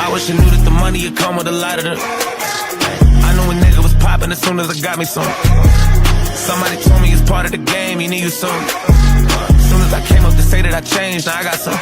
I wish I knew that the money would come with a lot of them. I knew a nigga was popping as soon as I got me some. Somebody told me it's part of the game, you need you some. As soon as I came up to say that I changed, now I got some.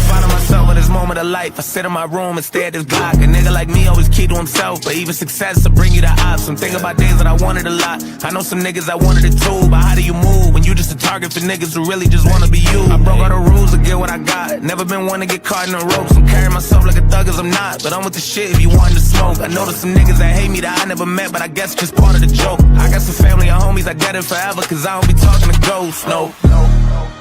Finding myself in this moment of life, I sit in my room and stare at this block. A nigga like me always keep to himself, but even success will bring you the odds. I'm thinking about days that I wanted a lot. I know some niggas that wanted it too, but how do you move when you just a target for niggas who really just wanna be you? I broke all the rules to get what I got. Never been one to get caught in the ropes. I'm carrying myself like a thug as I'm not, but I'm with the shit if you wanted to smoke. I know there's some niggas that hate me that I never met, but I guess it's just part of the joke. I got some family and homies that get it forever, cause I don't be talking to ghosts, no.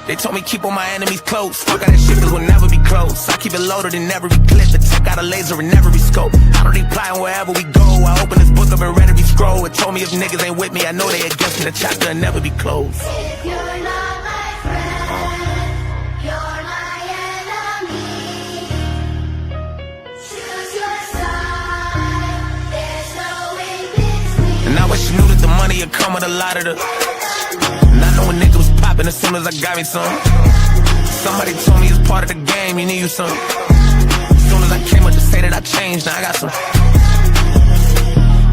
They told me keep all my enemies close. Fuck all that shit cause we'll never be close. I keep it loaded and never be clipped. And check out a laser and never be scoped. I don't need plotting wherever we go. I open this book up and read every scroll. It told me if niggas ain't with me, I know they against me. The chapter will never be closed. If you're not my friend, you're my enemy. Choose your side, there's no in between. And I wish you knew that the money would come with a lot of the. And I know a nigga was popping as soon as I got me some. Somebody told me it's part of the game, you need you some. As soon as I came up to say that I changed, now I got some.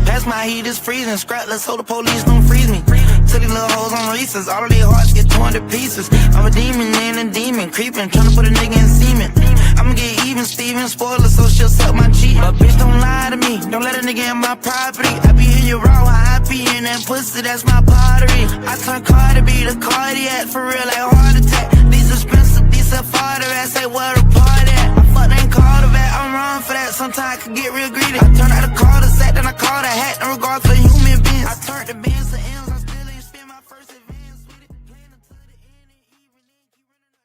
Pass my heat is freezing, scrap, let's hope the police don't freeze me. To these little hoes on releases, all of their hearts get torn to pieces. I'm a demon and a demon, creeping, tryna put a nigga in semen. I'ma get even, Steven, spoiler, so she'll suck my cheek. But bitch, don't lie to me, don't let a nigga in my property. I be in your raw, I be in that pussy, that's my pottery. I turn Cardi B to cardiac, for real, like heart attack. These expensive, these farter ass, say where the party at. I fuck ain't called a vet, I'm wrong for that, sometimes I could get real greedy. I turn out a call to sack, then I call the hat, no regard for human beings. I turn the bands to M's, I still ain't spend my first advance with it. Playing until the end and even then keep running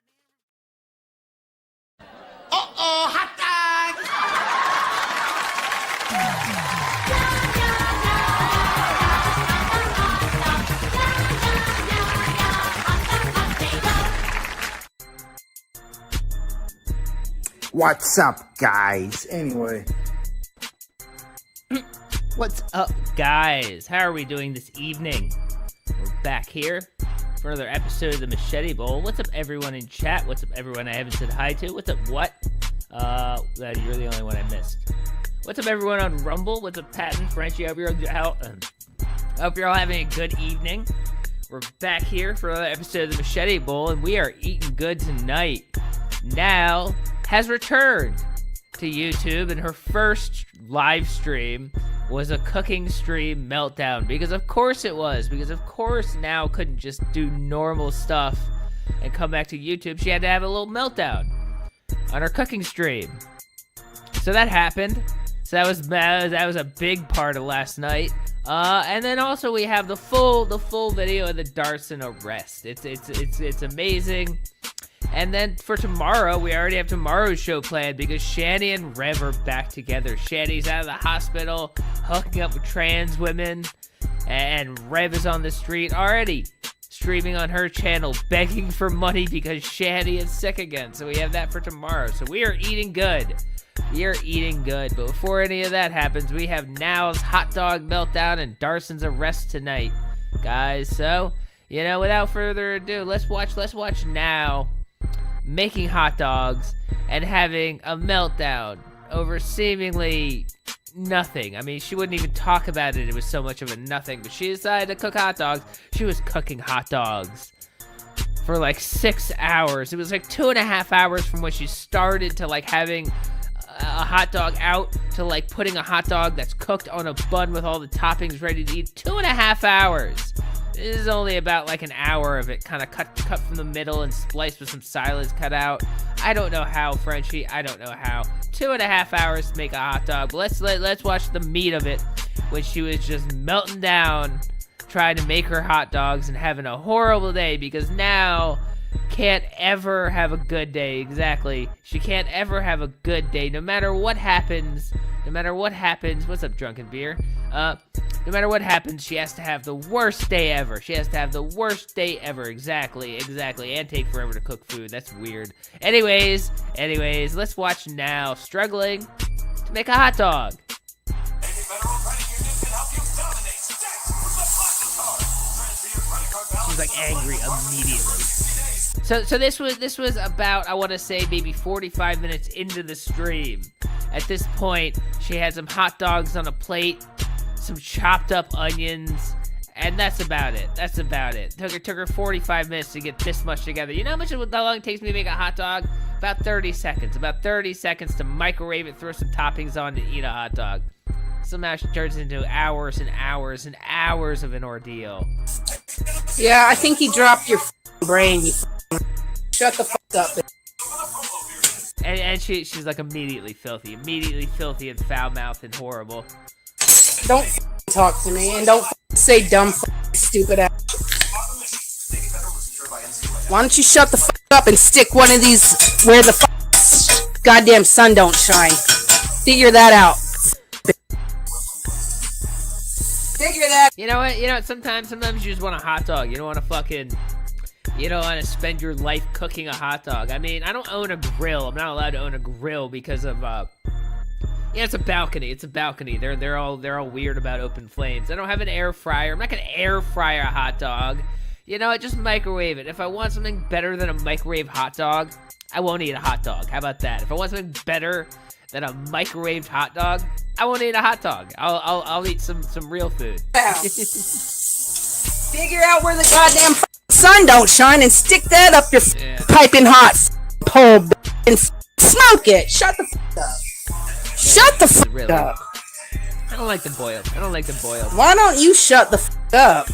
up. Hot dog! What's up, guys? Anyway. What's up, guys? How are we doing this evening? We're back here for another episode of the Machete Bowl. What's up, everyone in chat? What's up, everyone I haven't said hi to? What's up, what? You're the only one I missed. What's up, everyone on Rumble? What's up, Patton, Frenchie? I hope you're all having a good evening. We're back here for another episode of the Machete Bowl, and we are eating good tonight. NAL has returned to YouTube, and her first live stream was a cooking stream meltdown, because of course it was, because of course NAL couldn't just do normal stuff and come back to YouTube. She had to have a little meltdown on her cooking stream. So that happened. So that was a big part of last night. And then also we have the full video of the Darson arrest. It's amazing. And then for tomorrow, we already have tomorrow's show planned because Shani and Rev are back together. Shani's out of the hospital, hooking up with trans women, and Rev is on the street already streaming on her channel, begging for money because Shani is sick again. So we have that for tomorrow. So we are eating good. We are eating good. But before any of that happens, we have NAL's hot dog meltdown and Darson's arrest tonight, guys. So, you know, without further ado, let's watch NAL making hot dogs and having a meltdown over seemingly nothing. I mean, she wouldn't even talk about it. It was so much of a nothing. But she decided to cook hot dogs. She was cooking hot dogs for like 6 hours. It was like 2.5 hours from when she started to like having a hot dog out to like putting a hot dog that's cooked on a bun with all the toppings ready to eat. 2.5 hours. This is only about like an hour of it, kind of cut from the middle and spliced with some salads cut out. I don't know how, Frenchie. I don't know how. 2.5 hours to make a hot dog. Let's watch the meat of it, when she was just melting down, trying to make her hot dogs and having a horrible day because now can't ever have a good day. Exactly. She can't ever have a good day, no matter what happens. No matter what happens. What's up, Drunken Beer? No matter what happens, she has to have the worst day ever. She has to have the worst day ever. Exactly. And take forever to cook food. That's weird. Anyways, let's watch NAL struggling to make a hot dog. She's like angry immediately. So this was about, I want to say, maybe 45 minutes into the stream. At this point, she had some hot dogs on a plate, some chopped up onions, and that's about it. Took her 45 minutes to get this much together. You know how long it takes me to make a hot dog? About 30 seconds. About 30 seconds to microwave it, throw some toppings on, to eat a hot dog. Somehow she turns into hours and hours and hours of an ordeal. Yeah, I think you dropped your brain. You shut the fuck up. And she's like immediately filthy and foul-mouthed and horrible. Don't talk to me and don't say dumb stupid ass. Why don't you shut the fuck up and stick one of these where the goddamn sun don't shine? Figure that out. Figure that. You know what? Sometimes you just want a hot dog. You don't want to spend your life cooking a hot dog. I mean, I don't own a grill. I'm not allowed to own a grill because of it's a balcony. They're all weird about open flames. I don't have an air fryer. I'm not gonna air fry a hot dog. You know, I just microwave it. If I want something better than a microwave hot dog, I won't eat a hot dog. How about that? If I want something better than a microwaved hot dog, I won't eat a hot dog. I'll eat some real food. Figure out where the goddamn sun don't shine and stick that up your piping hot pole and smoke it. Shut the fuck up. Shut the fuck up. I don't like them boiled. Why don't you shut the fuck up?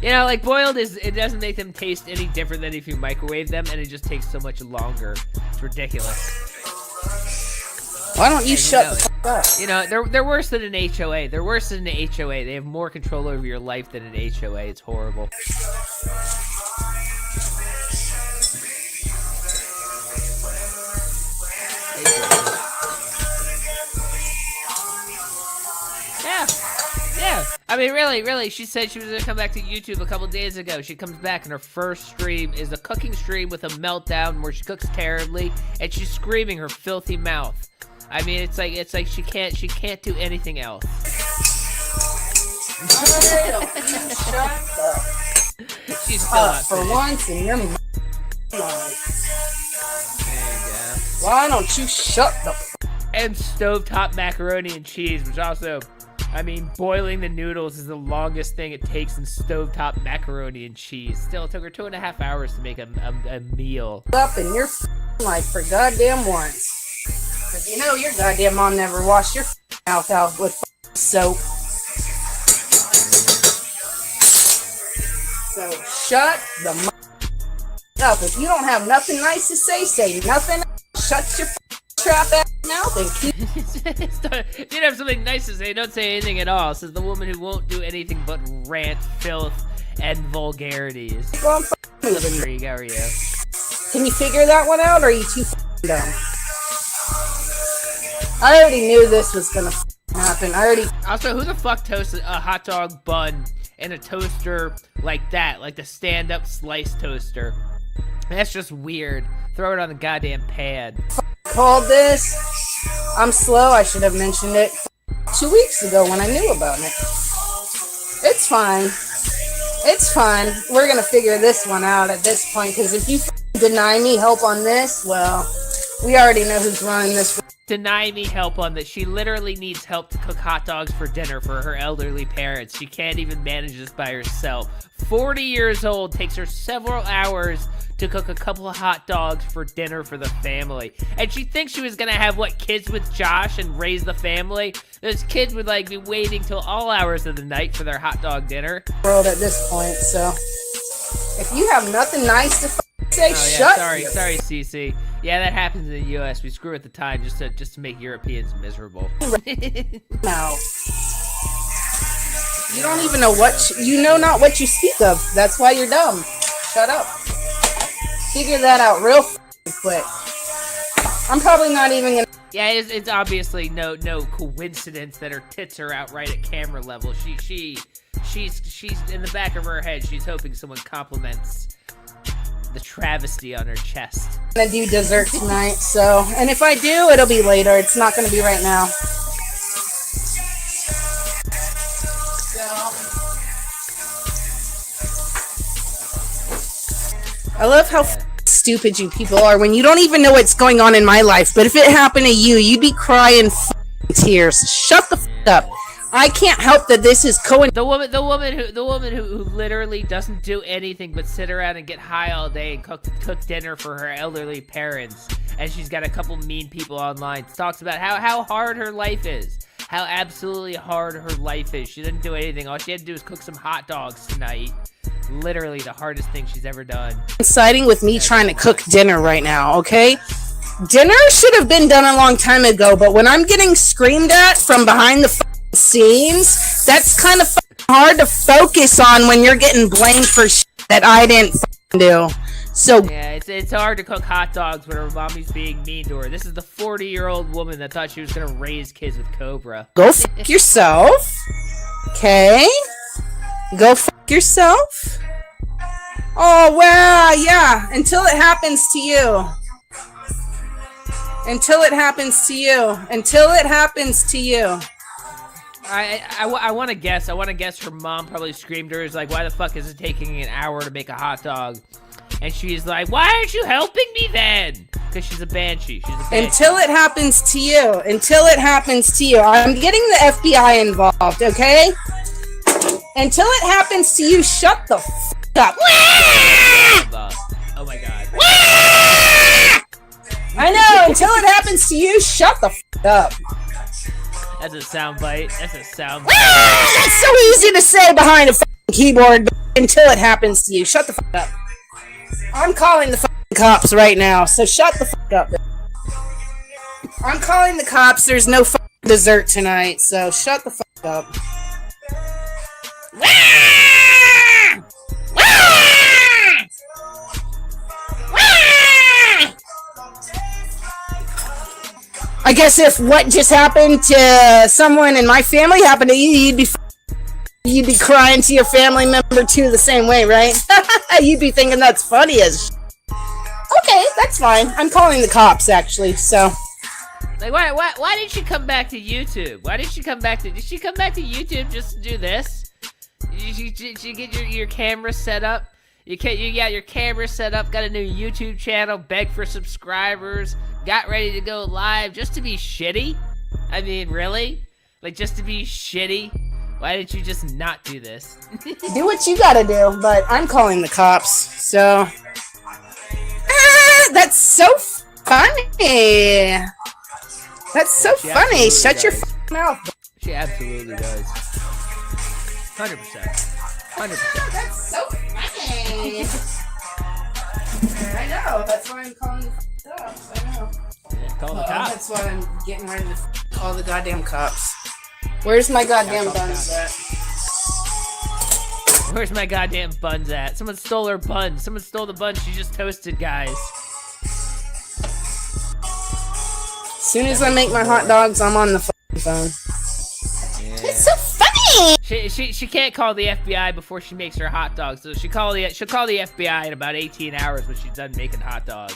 You know, like boiled it doesn't make them taste any different than if you microwave them, and it just takes so much longer. It's ridiculous. Why don't you shut the fuck up? You know, they're worse than an HOA. They have more control over your life than an HOA. It's horrible. Yeah. I mean, really, she said she was going to come back to YouTube a couple days ago. She comes back and her first stream is a cooking stream with a meltdown where she cooks terribly and she's screaming her filthy mouth. I mean, it's like she can't do anything else. She's still not for finished. once in your life. There you go. Why don't you shut the And stovetop macaroni and cheese, which also, I mean, boiling the noodles is the longest thing it takes in stovetop macaroni and cheese. Still, it took her 2.5 hours to make a meal. up in your life for goddamn once? Cause you know your goddamn mom never washed your mouth out with soap. So shut the up. If you don't have nothing nice to say nothing. Shut your trap ass mouth and keep. If you have something nice to say, don't say anything at all. Says the woman who won't do anything but rant, filth, and vulgarities. on There you go, are you? Can you figure that one out, or are you too dumb? I already knew this was gonna happen. Also, who the fuck toasted a hot dog bun in a toaster like that? Like the stand-up slice toaster. That's just weird. Throw it on the goddamn pan. Called this. I'm slow. I should have mentioned it 2 weeks ago when I knew about it. It's fine. It's fine. We're gonna figure this one out at this point, because if you deny me help on this, well, we already know who's running this. Deny me help on that. She literally needs help to cook hot dogs for dinner for her elderly parents. She can't even manage this by herself. 40 years old, takes her several hours to cook a couple of hot dogs for dinner for the family. And she thinks she was gonna have, kids with Josh and raise the family? Those kids would, be waiting till all hours of the night for their hot dog dinner. World at this point, so if you have nothing nice to say, shut. Sorry, Cece. Yeah, that happens in the U.S. We screw at the time just to make Europeans miserable. No. You don't even know you know not what you speak of. That's why you're dumb. Shut up. Figure that out real quick. I'm probably not even gonna. Yeah, it's obviously no coincidence that her tits are out right at camera level. She's in the back of her head. She's hoping someone compliments the travesty on her chest. I'm gonna do dessert tonight, so, and if I do, it'll be later. It's not gonna be right now. I love how stupid you people are when you don't even know what's going on in my life. But if it happened to you, you'd be crying tears. Shut the up. I can't help that this is The woman who literally doesn't do anything but sit around and get high all day and cook dinner for her elderly parents, and she's got a couple mean people online. Talks about how hard her life is, how absolutely hard her life is. She didn't do anything. All she had to do was cook some hot dogs tonight. Literally the hardest thing she's ever done. Siding with me trying to cook dinner right now, okay? Dinner should have been done a long time ago, but when I'm getting screamed at from behind the scenes, that's kind of hard to focus on when you're getting blamed for shit that I didn't do. So yeah, it's hard to cook hot dogs when her mommy's being mean to her. This is the 40-year-old woman that thought she was gonna raise kids with Cobra. Go fuck yourself, okay? Go fuck yourself. Oh wow, yeah. Until it happens to you. Until it happens to you. Until it happens to you. I want to guess. I want to guess her mom probably screamed to her, like, why the fuck is it taking an hour to make a hot dog? And she's like, why aren't you helping me then? Because she's a banshee. Until it happens to you. Until it happens to you. I'm getting the FBI involved, okay? Until it happens to you, shut the f*** up. Oh my god. I know. Until it happens to you, shut the f*** up. That's a soundbite. That's a soundbite. That's so easy to say behind a keyboard, but until it happens to you, shut the f*** up. I'm calling the cops right now, so shut the f*** up. I'm calling the cops. There's no dessert tonight, so shut the f*** up. I guess if what just happened to someone in my family happened to you, you'd be crying to your family member too the same way, right? You'd be thinking that's funny as okay, that's fine. I'm calling the cops actually, so. Like why did she come back to YouTube? Did she come back to YouTube just to do this? Did you get your camera set up? You got your camera set up, got a new YouTube channel, begged for subscribers, got ready to go live just to be shitty? I mean, really? Like, just to be shitty? Why didn't you just not do this? Do what you gotta do, but I'm calling the cops, so. That's so funny. That's so funny. Shut your mouth. She absolutely does. 100%. 100%. That's so funny. I know. That's why I'm calling the cops. I know. Yeah, call the cops. That's why I'm getting ready to call the goddamn cops. Where's my goddamn buns at? Where's my goddamn buns at? Someone stole her buns. Someone stole the buns she just toasted, guys. As soon as I make my hot dogs, I'm on the phone. Yeah. It's so funny. She can't call the FBI before she makes her hot dogs, so she'll call the FBI in about 18 hours when she's done making hot dogs.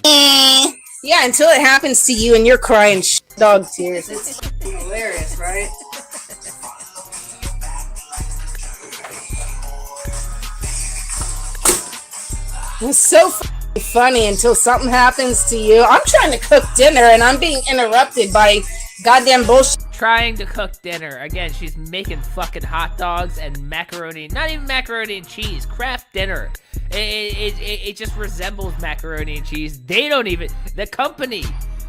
Yeah, until it happens to you and you're crying dog tears. It's hilarious, right? It's so funny until something happens to you. I'm trying to cook dinner and I'm being interrupted by goddamn bullshit. Trying to cook dinner. Again, she's making fucking hot dogs and macaroni. Not even macaroni and cheese. Kraft dinner. It just resembles macaroni and cheese. They don't even... The company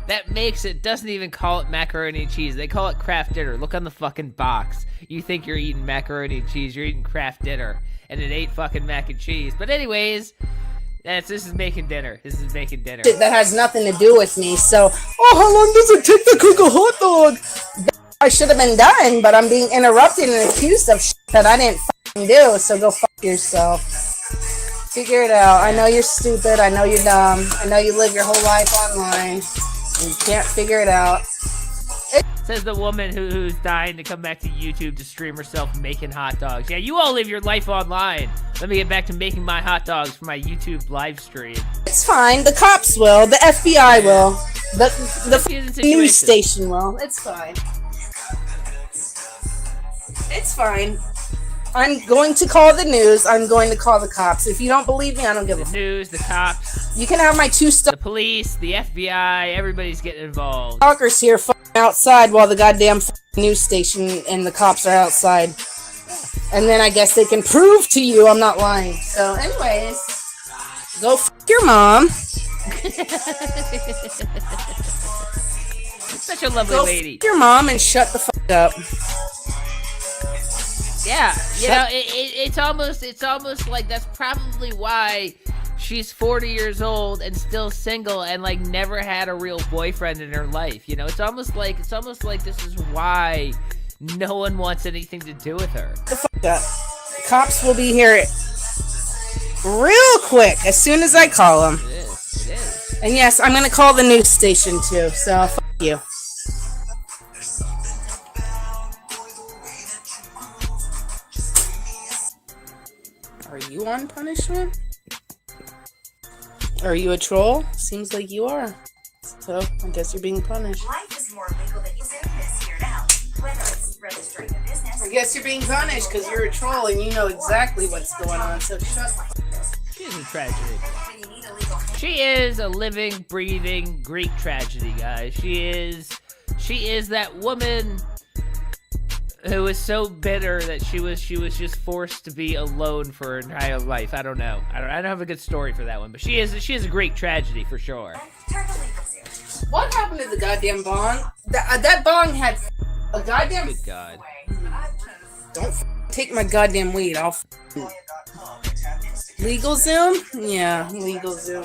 that makes it doesn't even call it macaroni and cheese. They call it Kraft dinner. Look on the fucking box. You think you're eating macaroni and cheese. You're eating Kraft dinner. And it ain't fucking mac and cheese. But anyways... This is making dinner. This is making dinner. That has nothing to do with me. So, how long does it take to cook a hot dog? I should have been done, but I'm being interrupted and accused of shit that I didn't fucking do. So go fuck yourself. Figure it out. I know you're stupid. I know you're dumb. I know you live your whole life online and you can't figure it out. Says the woman who's dying to come back to YouTube to stream herself making hot dogs. Yeah, you all live your life online. Let me get back to making my hot dogs for my YouTube live stream. It's fine. The cops will. The FBI will. The news station will. It's fine. It's fine. I'm going to call the news. I'm going to call the cops. If you don't believe me, I don't give a The news, the cops, You can have my two the police, the FBI, everybody's getting involved. stalkers here outside while the goddamn news station and the cops are outside. And then I guess they can prove to you I'm not lying. So anyways, go your mom. Such a lovely Go lady. your mom and shut the fuck up. Yeah, you know, it's almost like that's probably why she's 40 years old and still single and like never had a real boyfriend in her life. You know, it's almost like this is why no one wants anything to do with her. The fuck up. Cops will be here real quick as soon as I call them. It is. And yes, I'm gonna call the news station too. So fuck you. Are you on punishment? Are you a troll? Seems like you are. So, I guess you're being punished. Life is more legal than you say this here now. Whether it's registering a business. I guess you're being punished because you're a troll and you know exactly what's going on. So shut up. She is a tragedy. When you need a legal She is a living, breathing Greek tragedy, guys. She is that woman who was so bitter that she was just forced to be alone for her entire life. I don't know. I don't have a good story for that one, but she is a Greek tragedy for sure. turn to legal suit. What happened to the goddamn bong? That bong had a goddamn. Good God. Don't take my goddamn weed. I'll. Legal Zoom? Yeah, Legal Zoom.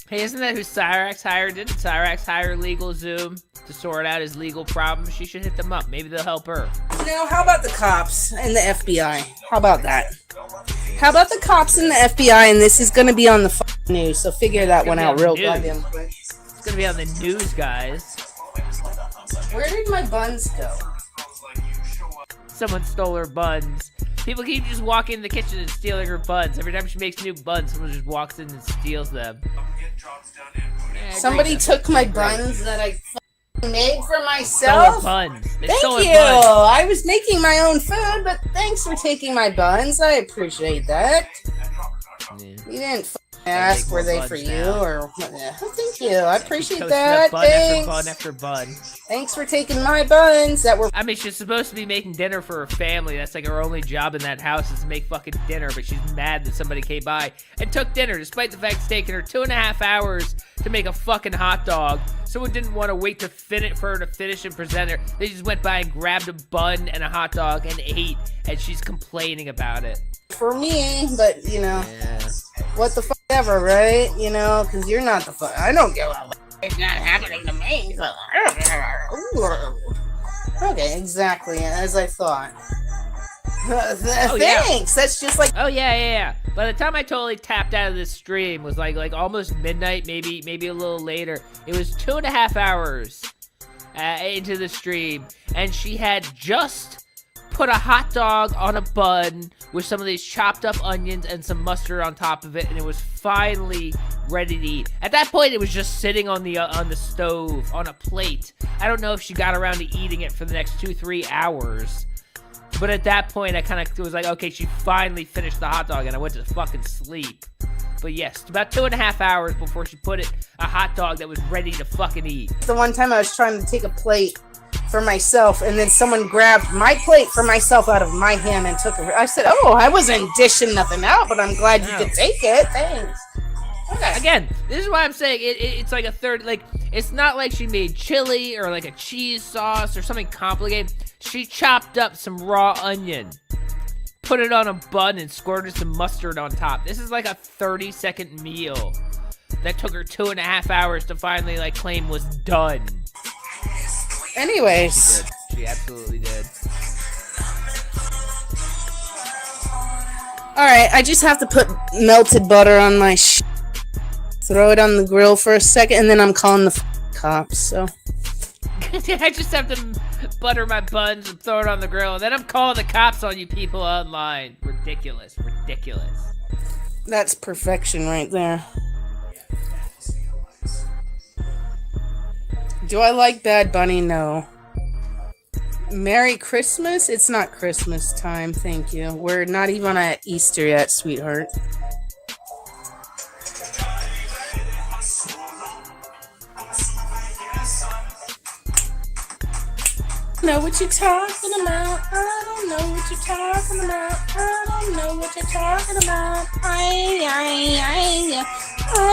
Hey, isn't that who Cyrax hired? Didn't Cyrax hire Legal Zoom to sort out his legal problems? She should hit them up. Maybe they'll help her. You know, how about the cops and the FBI? How about that? How about the cops and the FBI? And this is going to be on the news, so figure that one out real goddamn quick. It's going to be on the news, guys. Where did my buns go? Someone stole her buns. People keep just walking in the kitchen and stealing her buns. Every time she makes new buns, someone just walks in and steals them. Somebody took my buns that I made for Stole her myself. buns. They Thank stole her you. buns. I was making my own food, but thanks for taking my buns. I appreciate that. Yeah. You didn't ask were they for you or thank you. I appreciate Toasting that. up bun after Thanks. bun after bun. Thanks for taking my buns that were. I mean, she's supposed to be making dinner for her family. That's like her only job in that house is to make fucking dinner. But she's mad that somebody came by and took dinner, despite the fact it's taken her 2.5 hours to make a fucking hot dog. Someone didn't want to wait to for her to finish and present her. They just went by and grabbed a bun and a hot dog and ate, and she's complaining about it. For me, but you know, Yeah. what the fuck ever, right? You know, because you're not the fuck. I don't go out. It's not happening to me. Okay, exactly as I thought. yeah. Thanks. That's just like. Oh yeah. By the time I totally tapped out of this stream was like almost midnight, maybe a little later. It was 2.5 hours into the stream, and she had just put a hot dog on a bun with some of these chopped up onions and some mustard on top of it, and it was finally ready to eat. At that point, it was just sitting on the stove on a plate. I don't know if she got around to eating it for the next 2-3 hours. But at that point, I kind of was like, okay, she finally finished the hot dog, and I went to fucking sleep. But yes, about 2.5 hours before she put a hot dog that was ready to fucking eat. The one time I was trying to take a plate for myself, and then someone grabbed my plate for myself out of my hand and took it. I said, "Oh, I wasn't dishing nothing out, but I'm glad you could take it. Thanks." Okay. Again, this is why I'm saying it's like a third, like, it's not like she made chili or like a cheese sauce or something complicated. She chopped up some raw onion, put it on a bun, and squirted some mustard on top. This is like a 30-second meal that took her 2.5 hours to finally, like, claim was done. Anyways. She did. She absolutely did. Alright, I just have to put melted butter on my throw it on the grill for a second, and then I'm calling the cops, so. I just have to butter my buns and throw it on the grill, and then I'm calling the cops on you people online. Ridiculous. That's perfection right there. Do I like Bad Bunny? No. Merry Christmas? It's not Christmas time, thank you. We're not even at Easter yet, sweetheart. Know what you're talking about. I don't know what you're talking about. I don't know what you're talking about. I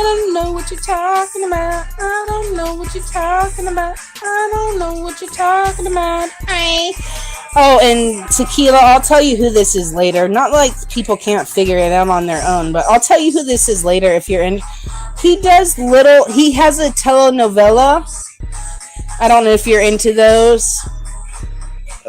don't know what you're talking about. I don't know what you're talking about. I don't know what you're talking about. Oh, and Tequila, I'll tell you who this is later. Not like people can't figure it out on their own, but I'll tell you who this is later if you're in. He has a telenovela. I don't know if you're into those.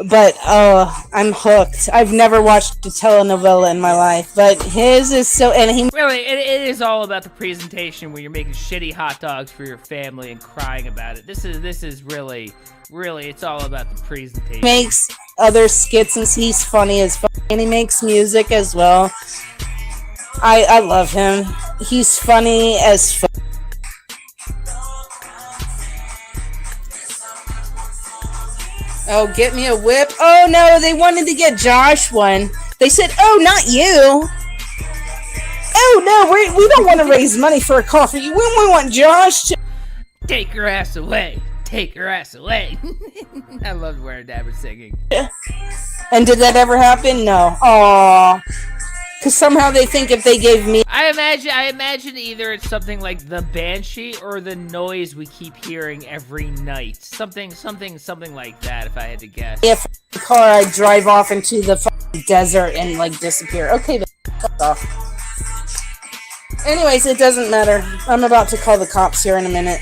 But I'm hooked. I've never watched a telenovela in my life, but his is so. And he Really, it is all about the presentation where you're making shitty hot dogs for your family and crying about it. This is really, it's all about the presentation. makes other skits and he's funny as fuck. And he makes music as well. I love him. He's funny as fuck. Oh, get me a whip. Oh, no, they wanted to get Josh one. They said, oh, not you. Oh, no, we don't want to raise money for a coffee. We want Josh to... Take your ass away. Take your ass away. I loved where Dad was singing. And did that ever happen? No. Aww. Because somehow they think if they gave me... I imagine either it's something like the Banshee or the noise we keep hearing every night. Something like that, if I had to guess. If the car, I drive off into the desert and, like, disappear. Okay, but fuck off. Anyways, it doesn't matter. I'm about to call the cops here in a minute.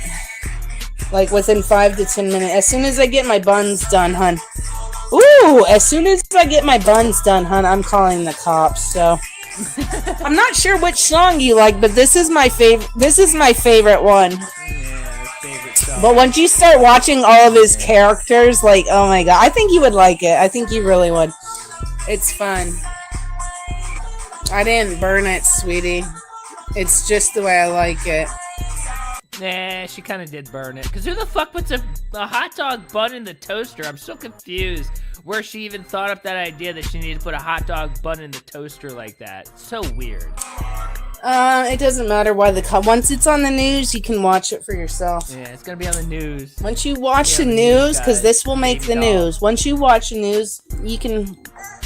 Like, within 5 to 10 minutes. As soon as I get my buns done, hun. Ooh, as soon as I get my buns done, hun, I'm calling the cops, so... I'm not sure which song you like, but this is my favorite. This is my favorite one. Yeah, favorite song. But once you start watching all of his characters, like, oh my god, I think you would like it. I think you really would. It's fun. I didn't burn it, sweetie. It's just the way I like it. Nah, she kind of did burn it. Because who the fuck puts a hot dog bun in the toaster? I'm so confused where she even thought up that idea that she needed to put a hot dog bun in the toaster like that. So weird. It doesn't matter why once it's on the news, you can watch it for yourself. Yeah, it's gonna be on the news. Once you watch the news, because this will make the news. Once you watch the news, you can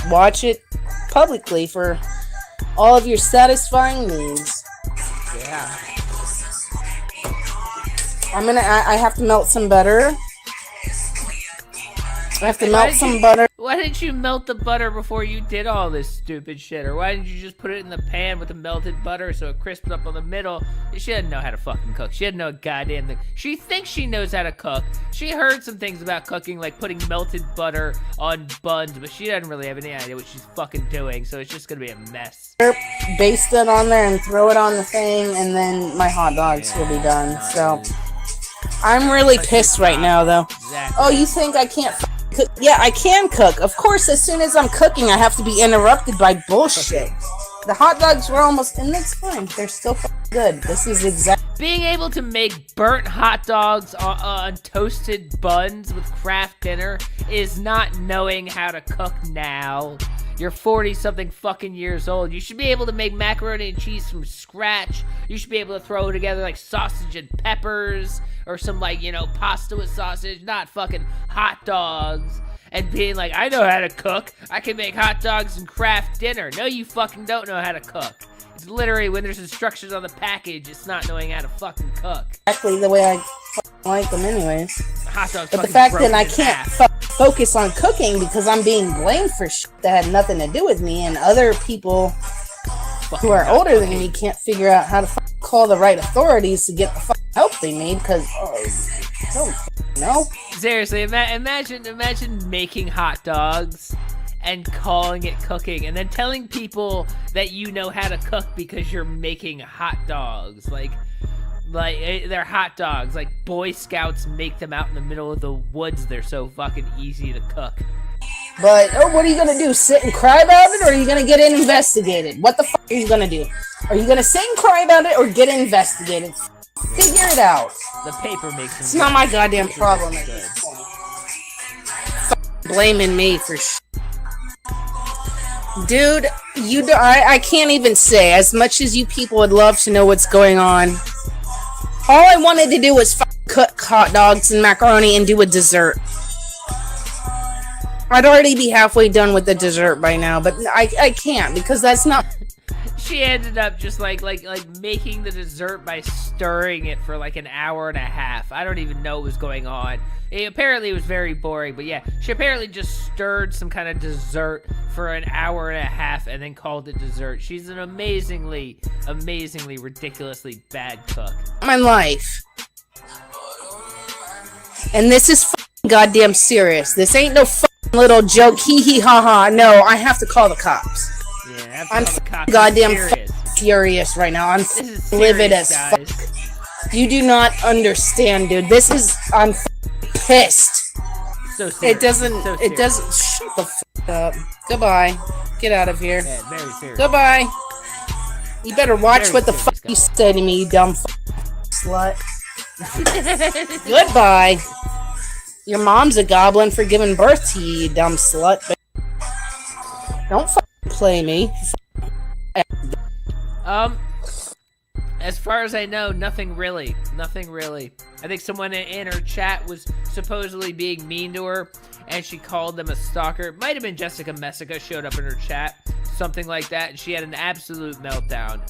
watch it publicly for all of your satisfying needs. Yeah. I have to melt some butter. I have to melt some butter. Why didn't you melt the butter before you did all this stupid shit? Or why didn't you just put it in the pan with the melted butter so it crisped up on the middle? She didn't know how to fucking cook. She didn't know a goddamn thing. She thinks she knows how to cook. She heard some things about cooking, like putting melted butter on buns, but she doesn't really have any idea what she's fucking doing, so it's just gonna be a mess. Baste it on there and throw it on the thing, and then my hot dogs will be done. So I'm really pissed right now, though. Exactly. Oh, you think I can't cook? Yeah, I can cook. Of course, as soon as I'm cooking, I have to be interrupted by bullshit. The hot dogs were almost, and it's fine. They're still good. This is exactly... Being able to make burnt hot dogs on toasted buns with Kraft Dinner is not knowing how to cook now. You're 40-something fucking years old. You should be able to make macaroni and cheese from scratch. You should be able to throw together, like, sausage and peppers or some, like, you know, pasta with sausage, not fucking hot dogs. And being like, I know how to cook. I can make hot dogs and Kraft Dinner. No, you fucking don't know how to cook. It's literally when there's instructions on the package, it's not knowing how to fucking cook. Exactly the way I like them anyways. Hot dogs. But the fact that I can't focus on cooking because I'm being blamed for shit that had nothing to do with me, and other people who are older than me can't figure out how to call the right authorities to get the help they need because I don't know. Seriously, imagine making hot dogs and calling it cooking, and then telling people that you know how to cook because you're making hot dogs. Like they're hot dogs. Like Boy Scouts make them out in the middle of the woods. They're so fucking easy to cook. But what are you gonna do? Sit and cry about it, or are you gonna get investigated? What the fuck are you gonna do? Are you gonna sit and cry about it, or get investigated? Figure it out. The paper makes them. It's not my goddamn problem at this point. blaming me for dude, I can't even say. As much as you people would love to know what's going on, all I wanted to do was cook hot dogs and macaroni and do a dessert. I'd already be halfway done with the dessert by now, but I can't because that's not. She ended up just like making the dessert by stirring it for like an hour and a half. I don't even know what was going on. Apparently it was very boring, but yeah, she apparently just stirred some kind of dessert for an hour and a half and then called it dessert. She's an amazingly, ridiculously bad cook. My life. And this is goddamn serious. This ain't no little joke, hee hee ha ha. No, I have to call the cops. Yeah, I'm goddamn furious right now. I'm livid as fuck. You do not understand, dude. I'm pissed. So serious. It doesn't. Shut the fuck up. Goodbye. Get out of here. Yeah, very serious. Goodbye. You better watch Very what the serious, fuck you guys. say to me, you dumb slut. Goodbye. Your mom's a goblin for giving birth to you, you dumb slut. Don't play me. As far as I know, nothing really. I think someone in her chat was supposedly being mean to her, and she called them a stalker. Might have been Jessica Messica showed up in her chat, something like that, and she had an absolute meltdown.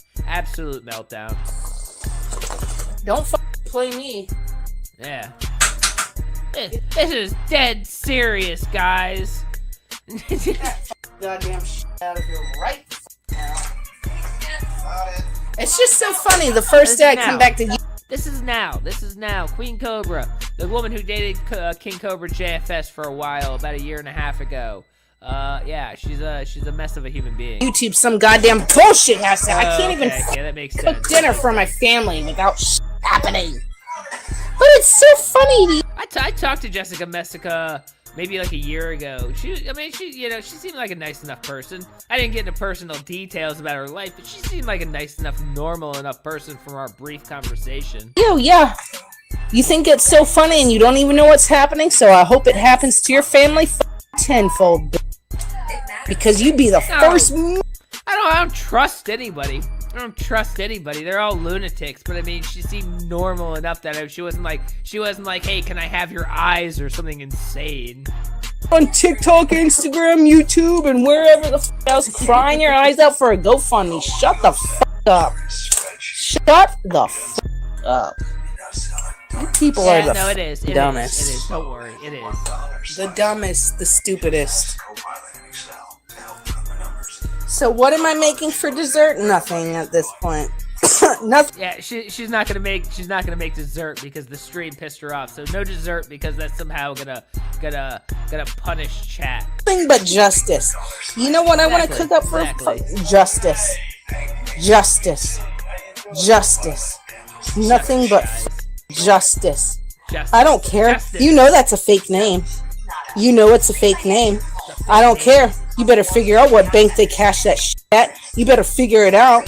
Don't play me. Yeah. This is dead serious, guys. Goddamn shit out of here right now. It's just so funny. The first day I come back to you. This is now. Queen Cobra, the woman who dated King Cobra JFS for a while, about a year and a half ago. Yeah, she's a mess of a human being. YouTube, some goddamn bullshit has to. I can't even yeah, that makes cook sense. dinner for my family without happening. But it's so funny. I talked to Jessica Messica maybe like a year ago. She seemed like a nice enough person. I didn't get into personal details about her life, but she seemed like a nice enough, normal enough person from our brief conversation. Yeah. You think it's so funny and you don't even know what's happening, so I hope it happens to your family tenfold. Because you'd be the first. I don't trust anybody. They're all lunatics, but I mean, she seemed normal enough that she wasn't like, hey, can I have your eyes or something insane? On TikTok, Instagram, YouTube, and wherever the fuck else, crying your eyes out for a GoFundMe. Shut the fuck up. Shut the fuck up. You people are the dumbest. It is. Don't worry, it is. The dumbest, the stupidest. So what am I making for dessert? Nothing at this point. Nothing. Yeah, she's not gonna make dessert because the stream pissed her off. So no dessert because that's somehow gonna punish chat. Nothing but justice. You know what I want to cook up for justice. Nothing but justice. I don't care. Justice. You know that's a fake name. You know it's a fake name. I don't care. You better figure out what bank they cash that shit at. You better figure it out.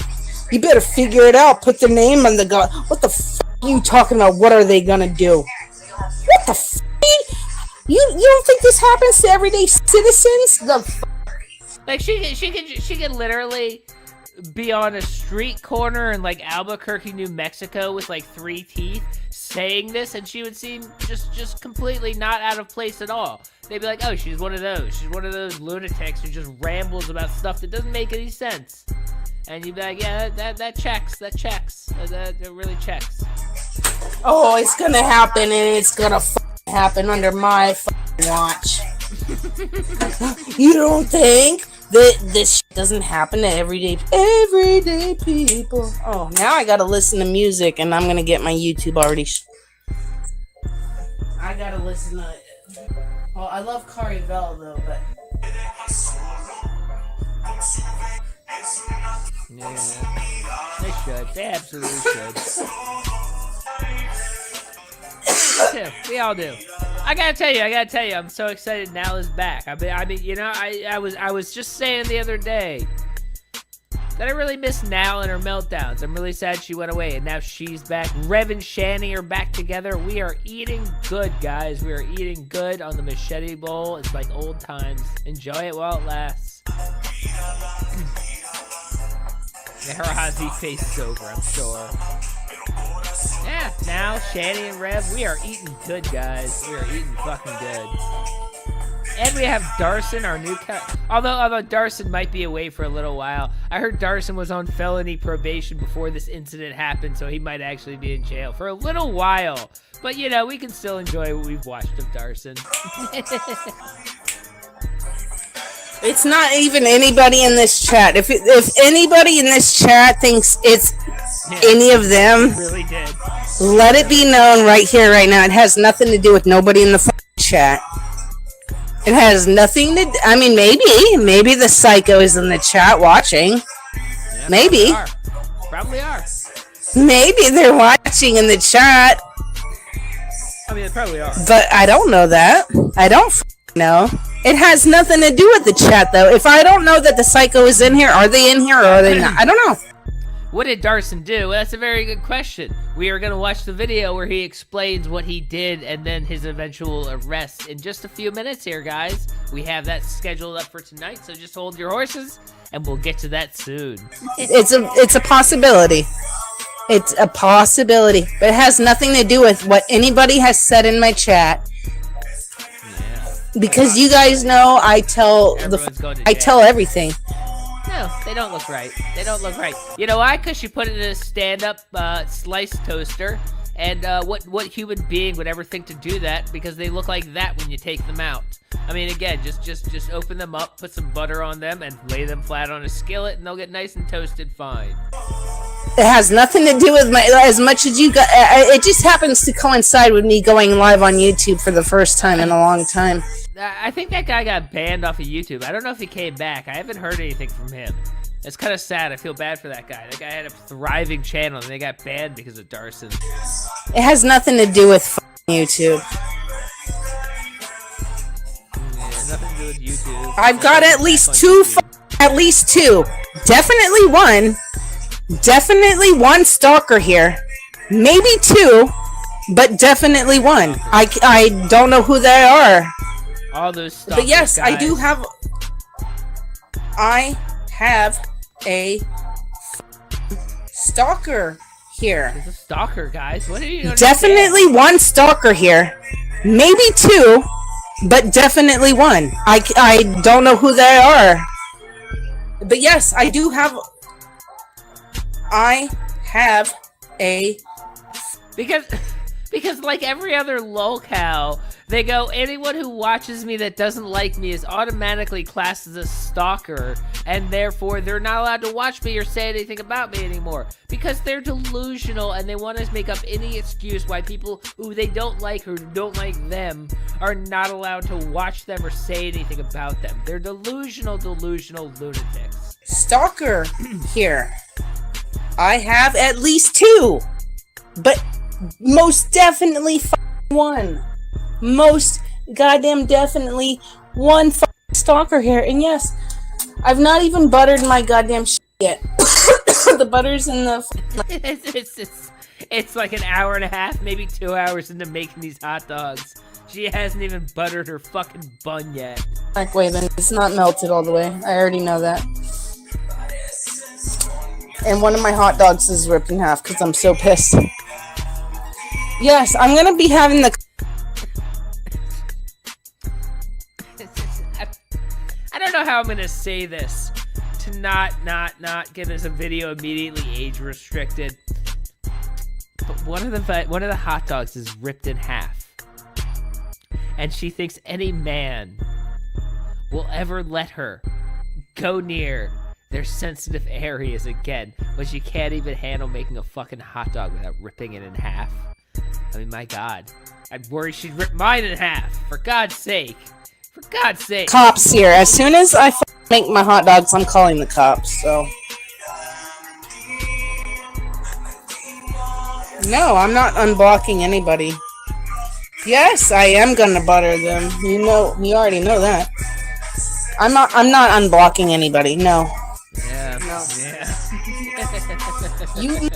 Put the name on the god. What the f*** are you talking about? What are they gonna do? What the f***? You don't think this happens to everyday citizens? The f***? Like she could literally be on a street corner in like Albuquerque, New Mexico with like 3 teeth saying this, and she would seem just completely not out of place at all. They'd be like, oh, she's one of those lunatics who just rambles about stuff that doesn't make any sense. And you'd be like, yeah, that checks. That really checks. Oh, it's gonna happen, and it's gonna happen under my watch. You don't think that this doesn't happen to everyday people? Oh, now I gotta listen to music, and I'm gonna get my YouTube already. I gotta listen to it. Well, I love Caribel though, but. Yeah, they should. They absolutely should. Yeah, we all do. I gotta tell you, I'm so excited NAL is back. I mean, you know, I was just saying the other day that I really miss NAL and her meltdowns. I'm really sad she went away, and now she's back. Rev and Shani are back together. We are eating good, guys. We are eating good on the Machete Bowl. It's like old times. Enjoy it while it lasts. Her Ozzy face is over, I'm sure. Yeah, now Shani and Rev, we are eating good, guys. We are eating fucking good. And we have Darson, our new although Darson might be away for a little while. I heard Darson was on felony probation before this incident happened, so he might actually be in jail for a little while. But, you know, we can still enjoy what we've watched of Darson. It's not even anybody in this chat. If anybody in this chat thinks it's any of them, really did. Let it be known right here, right now. It has nothing to do with nobody in the chat. It has nothing to. I mean, maybe the psycho is in the chat watching. Yeah, maybe. Probably are. Maybe they're watching in the chat. I mean, they probably are. But I don't know that. I don't know. It has nothing to do with the chat, though. If I don't know that the psycho is in here, are they in here or are they not? I don't know. What did Darson do? Well, that's a very good question. We are going to watch the video where he explains what he did and then his eventual arrest in just a few minutes here, guys. We have that scheduled up for tonight, so just hold your horses, and we'll get to that soon. It's a possibility. It's a possibility. But it has nothing to do with what anybody has said in my chat. Yeah. Because you guys know I tell everything. No, they don't look right. They don't look right. You know why? Because she put it in a stand-up slice toaster. And what human being would ever think to do that? Because they look like that when you take them out. I mean, again, just open them up, put some butter on them, and lay them flat on a skillet, and they'll get nice and toasted fine. It has nothing to do with as much as you got. It just happens to coincide with me going live on YouTube for the first time in a long time. I think that guy got banned off of YouTube. I don't know if he came back. I haven't heard anything from him. It's kind of sad. I feel bad for that guy. That guy had a thriving channel, and they got banned because of Darson. It has nothing to do with YouTube. Yeah, nothing to do with YouTube. I've got at least two. Definitely one. Definitely one stalker here. Maybe two, but definitely one. I don't know who they are. All those stalkers, but yes, guys. I do have. I have a stalker here. There's a stalker, guys. What are you? Definitely one stalker here. Maybe two, but definitely one. I don't know who they are. But yes, I do have. I have a because like every other lolcow, they go, anyone who watches me that doesn't like me is automatically classed as a stalker, and therefore they're not allowed to watch me or say anything about me anymore because they're delusional and they want to make up any excuse why people who they don't like or don't like them are not allowed to watch them or say anything about them. They're delusional lunatics. Stalker here. I have at least two, but most definitely one. Most goddamn definitely one stalker here. And yes, I've not even buttered my goddamn shit yet. The butter's in the... It's like an hour and a half, maybe 2 hours into making these hot dogs. She hasn't even buttered her fucking bun yet. Like, wait, then it's not melted all the way. I already know that. And one of my hot dogs is ripped in half because I'm so pissed. Yes, I'm gonna be having the... I don't know how I'm gonna say this to not get this a video immediately age restricted. But one of the hot dogs is ripped in half, and she thinks any man will ever let her go near their sensitive areas again when she can't even handle making a fucking hot dog without ripping it in half. I mean, my God. I'd worry she'd rip mine in half. For God's sake. For God's sake. Cops here. As soon as I make my hot dogs, I'm calling the cops, so... No, I'm not unblocking anybody. Yes, I am gonna butter them. You already know that. I'm not unblocking anybody, no. Yeah. No. Yeah. You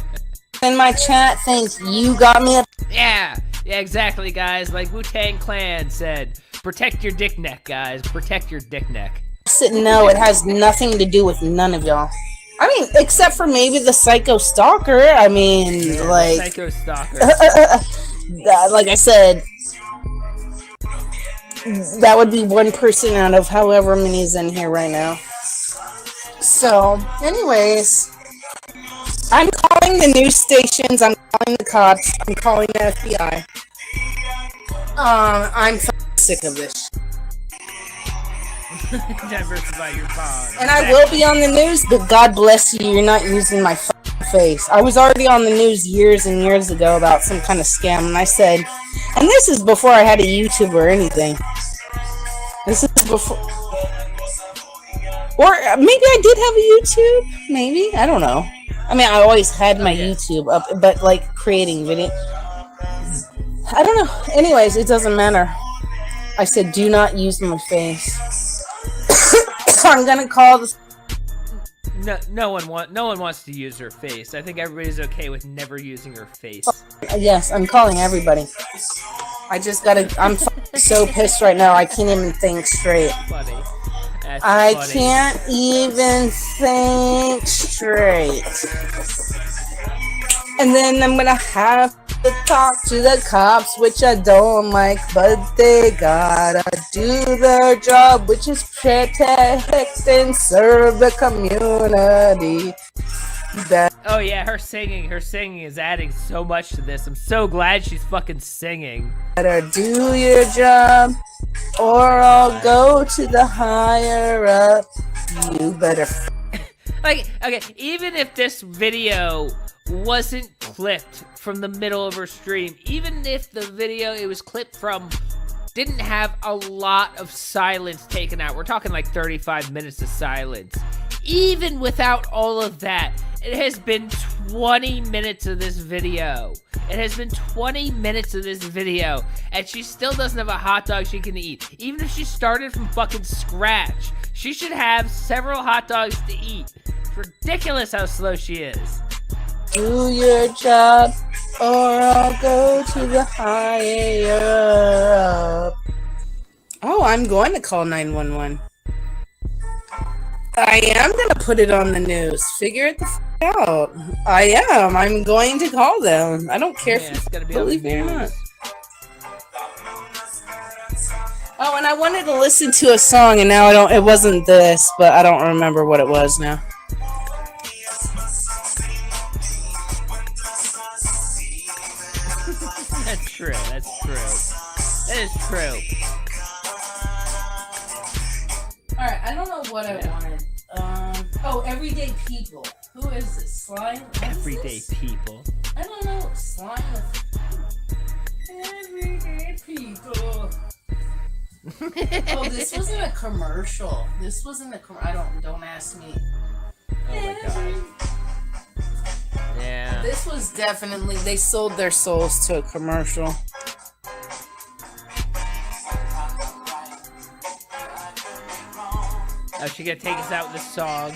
in my chat think you got me a Yeah, exactly, guys. Like Wu-Tang Clan said, protect your dick neck, guys. Protect your dick neck. no, it has nothing to do with none of y'all. I mean, except for maybe the psycho stalker. I mean, like Psycho stalker. Like I said, that would be one person out of however many is in here right now. So, anyways, I'm calling the news stations. I'm calling the cops. I'm calling the FBI. I'm sick of this. Diversify your bond. And I will be on the news, but God bless you, you're not using my face. I was already on the news years and years ago about some kind of scam, and I said, and this is before I had a YouTube or anything. This is before, or maybe I did have a YouTube. Maybe, I don't know. I mean, I always had my YouTube up, but like creating video, I don't know. Anyways, it doesn't matter. I said, do not use my face. I'm gonna call this. No one wants to use her face. I think everybody's okay with never using her face. Yes, I'm calling everybody. I just gotta. I'm so pissed right now. I can't even think straight. Funny. I can't even think straight. And then I'm gonna have to talk to the cops, which I don't like, but they gotta do their job, which is protect and serve the community. Oh yeah, her singing is adding so much to this. I'm so glad she's fucking singing. Better do your job, or I'll go to the higher up. You better. Like, okay, even if this video wasn't clipped from the middle of her stream, even if the video it was clipped from didn't have a lot of silence taken out, we're talking like 35 minutes of silence. Even without all of that, it has been 20 minutes of this video. It has been 20 minutes of this video, and she still doesn't have a hot dog she can eat. Even if she started from fucking scratch, she should have several hot dogs to eat. It's ridiculous how slow she is. Do your job, or I'll go to the higher up. Oh, I'm going to call 911. I am going to put it on the news. Figure it the out. I am. I'm going to call them. I don't care if you believe me or not. Oh, and I wanted to listen to a song, and now I don't. It wasn't this, but I don't remember what it was now. That's true. That is true. Alright, I don't know what I wanted. Everyday People. Who is it? Slime? Everyday People. I don't know. Slime with Everyday People. Oh, this wasn't a commercial. Don't ask me. Oh my god. Yeah. This was definitely, they sold their souls to a commercial. Oh, she gonna take us out with a song.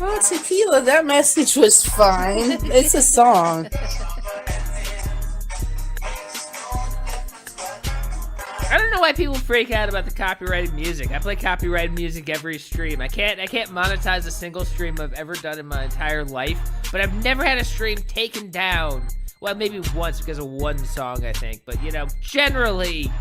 Oh, Tequila, that message was fine. It's a song. I don't know why people freak out about the copyrighted music. I play copyrighted music every stream. I can't monetize a single stream I've ever done in my entire life, but I've never had a stream taken down. Well, maybe once because of one song, I think. But you know, generally,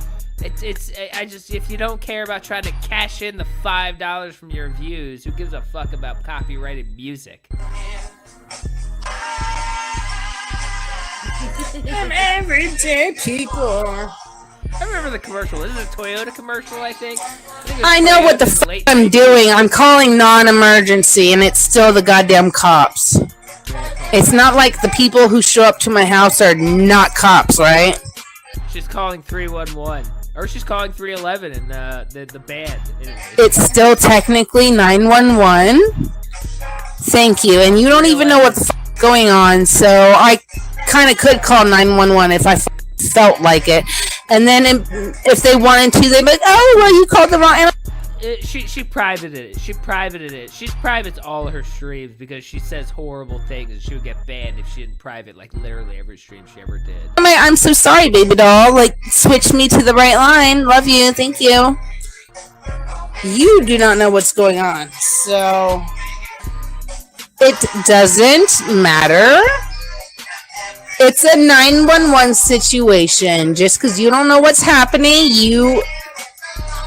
if you don't care about trying to cash in the $5 from your views, who gives a fuck about copyrighted music? Everyday People. I remember the commercial. This is a Toyota commercial, I think. I know what the fuck I'm doing. I'm calling non-emergency, and it's still the goddamn cops. It's not like the people who show up to my house are not cops, right? She's calling 311. Or she's calling 311 in the band. It's still technically 911. Thank you. And you don't even know what the fuck is going on, so I kind of could call 911 if I felt like it. And then if they wanted to, they'd be like, oh, well, you called the wrong... She privated it. She privates all her streams because she says horrible things and she would get banned if she didn't private like literally every stream she ever did. I'm so sorry, baby doll. Like, switch me to the right line. Love you. Thank you. You do not know what's going on, so it doesn't matter. It's a 911 situation. Just because you don't know what's happening,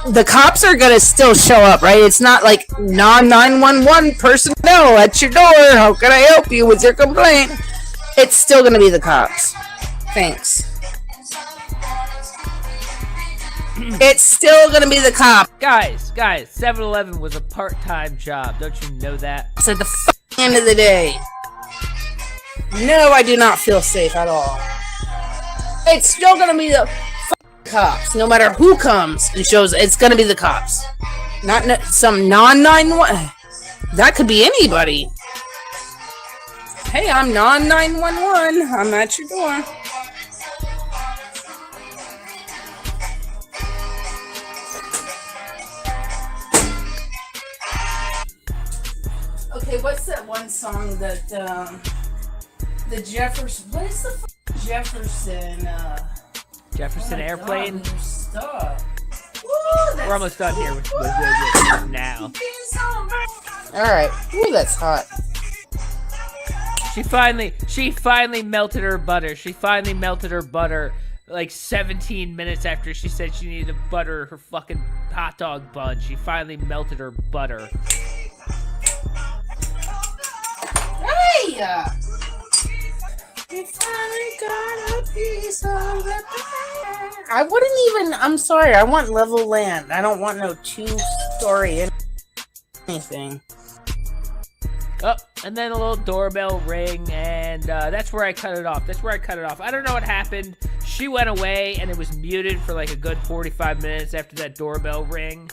the cops are gonna still show up, right? It's not like non-911 personnel at your door. How can I help you with your complaint? It's still gonna be the cops. Thanks. It's still gonna be the cop. Guys, 7-Eleven was a part-time job. Don't you know that? It's at the end of the day. No, I do not feel safe at all. It's still gonna be the cops. No matter who comes and shows, it's gonna be the cops. Not some non-911. That could be anybody. Hey, I'm non-911. I'm at your door. Okay, what's that one song that the Jefferson? What is the Jefferson? Jefferson Airplane. God, stop. Woo, We're almost done here with now. All right. Ooh, that's hot. She finally melted her butter. She finally melted her butter like 17 minutes after she said she needed to butter her fucking hot dog bun. She finally melted her butter. Hey! We finally got a piece of the pie. I wouldn't even. I'm sorry. I want level land. I don't want no two-story anything. Oh, and then a little doorbell ring, and that's where I cut it off. I don't know what happened. She went away, and it was muted for like a good 45 minutes after that doorbell ring.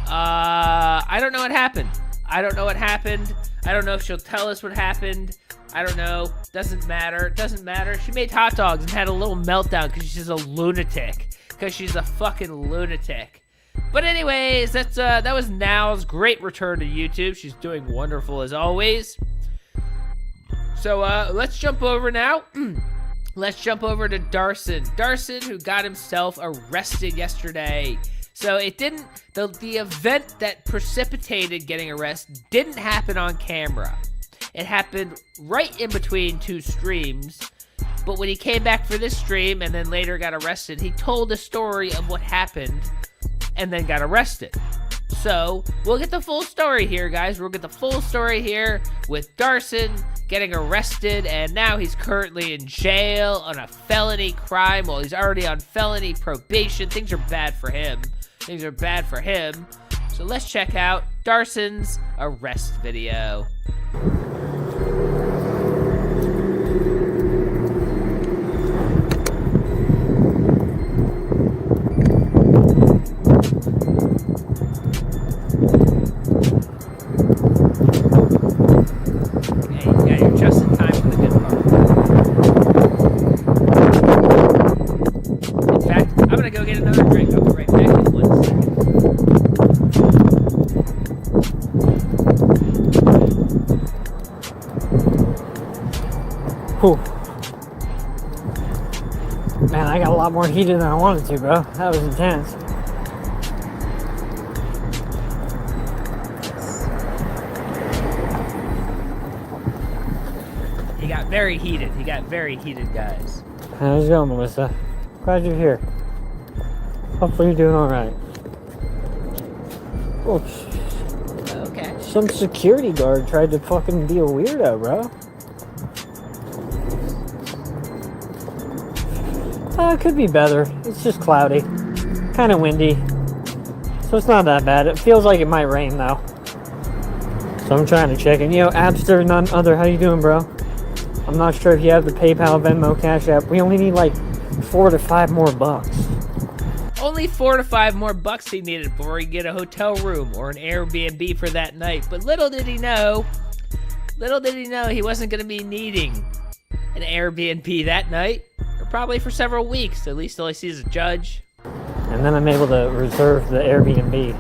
I don't know what happened. I don't know if she'll tell us what happened. I don't know. Doesn't matter. She made hot dogs and had a little meltdown because she's a lunatic. Because she's a fucking lunatic. But anyways, that was NAL's great return to YouTube. She's doing wonderful as always. So let's jump over now. Let's jump over to Darson. Darson, who got himself arrested yesterday. So it didn't, the event that precipitated getting arrested didn't happen on camera. It happened right in between two streams. But when he came back for this stream and then later got arrested, he told the story of what happened and then got arrested. So we'll get the full story here, guys. We'll get the full story here with Darson getting arrested, and now he's currently in jail on a felony crime while he's already on felony probation. Things are bad for him. So let's check out Darson's arrest video. Yeah, you're just in time for the good part. In fact, I'm gonna go get another drink. I'll be right back in 1 second. Whew. Man, I got a lot more heated than I wanted to, bro. That was intense. He got very heated, guys. How's it going, Melissa? Glad you're here. Hopefully you're doing alright. Oh, Okay. some security guard tried to fucking be a weirdo, bro. It could be better. It's just cloudy. Kind of windy. So it's not that bad. It feels like it might rain, though. So I'm trying to check in. Yo, Abster, none other. How you doing, bro? I'm not sure if you have the PayPal, Venmo, Cash App. We only need like $4 to $5 more bucks. Only $4 to $5 more bucks he needed before he get a hotel room or an Airbnb for that night. But little did he know he wasn't going to be needing an Airbnb that night, or probably for several weeks, at least till he sees a judge. And then I'm able to reserve the Airbnb.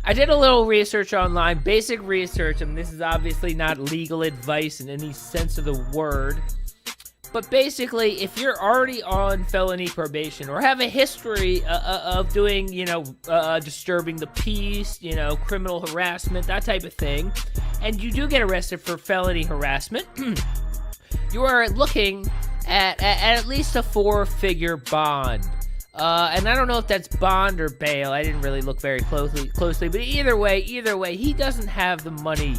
I did a little research online, basic research, and this is obviously not legal advice in any sense of the word. But basically, if you're already on felony probation or have a history of doing, disturbing the peace, criminal harassment, that type of thing, and you do get arrested for felony harassment, you are looking at least a 4-figure bond. And I don't know if that's bond or bail. I didn't really look very closely, but either way, he doesn't have the money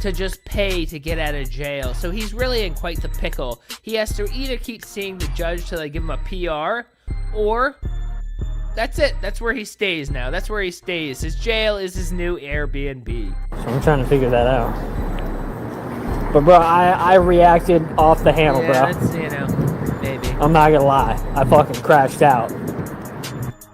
to just pay to get out of jail. So he's really in quite the pickle. He has to either keep seeing the judge till they give him a PR, or that's it. That's where he stays now. That's where he stays. His jail is his new Airbnb. So I'm trying to figure that out. But bro, I reacted off the handle, bro. That's, maybe. I'm not gonna lie. I fucking crashed out.